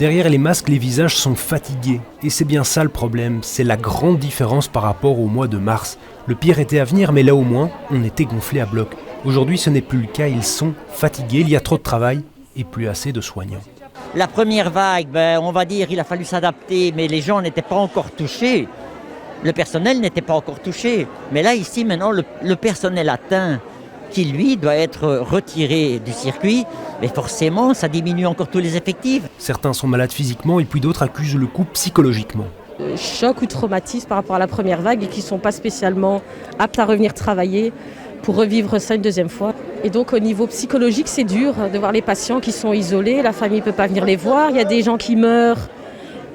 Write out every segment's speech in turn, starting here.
Derrière les masques, les visages sont fatigués. Et c'est bien ça le problème, c'est la grande différence par rapport au mois de mars. Le pire était à venir, mais là au moins, on était gonflé à bloc. Aujourd'hui, ce n'est plus le cas, ils sont fatigués, il y a trop de travail et plus assez de soignants. La première vague, on va dire, il a fallu s'adapter, mais les gens n'étaient pas encore touchés. Le personnel n'était pas encore touché. Mais là, ici, maintenant, le personnel atteint, qui lui doit être retiré du circuit, mais forcément, ça diminue encore tous les effectifs. Certains sont malades physiquement et puis d'autres accusent le coup psychologiquement. Choc ou traumatisme par rapport à la première vague et qui ne sont pas spécialement aptes à revenir travailler pour revivre ça une deuxième fois. Et donc au niveau psychologique, c'est dur de voir les patients qui sont isolés, la famille ne peut pas venir les voir, il y a des gens qui meurent,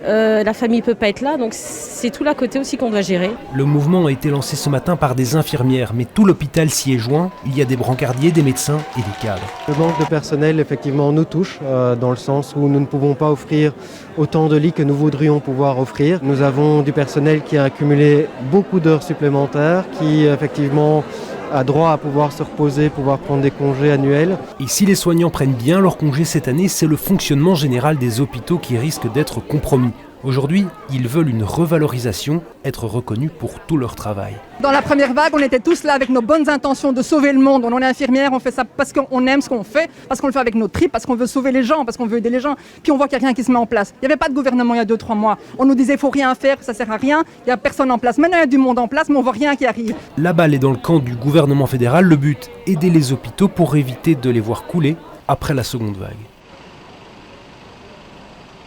la famille ne peut pas être là, donc c'est tout l'à côté aussi qu'on doit gérer. Le mouvement a été lancé ce matin par des infirmières, mais tout l'hôpital s'y est joint. Il y a des brancardiers, des médecins et des cadres. Le manque de personnel, effectivement, nous touche, dans le sens où nous ne pouvons pas offrir autant de lits que nous voudrions pouvoir offrir. Nous avons du personnel qui a accumulé beaucoup d'heures supplémentaires, qui, effectivement, a droit à pouvoir se reposer, pouvoir prendre des congés annuels. Et si les soignants prennent bien leurs congés cette année, c'est le fonctionnement général des hôpitaux qui risque d'être compromis. Aujourd'hui, ils veulent une revalorisation, être reconnus pour tout leur travail. Dans la première vague, on était tous là avec nos bonnes intentions de sauver le monde. On est infirmière, on fait ça parce qu'on aime ce qu'on fait, parce qu'on le fait avec nos tripes, parce qu'on veut sauver les gens, parce qu'on veut aider les gens. Puis on voit qu'il n'y a rien qui se met en place. Il n'y avait pas de gouvernement il y a 2-3 mois. On nous disait qu'il ne faut rien faire, ça ne sert à rien, il n'y a personne en place. Maintenant il y a du monde en place, mais on ne voit rien qui arrive. La balle est dans le camp du gouvernement fédéral. Le but, aider les hôpitaux pour éviter de les voir couler après la seconde vague.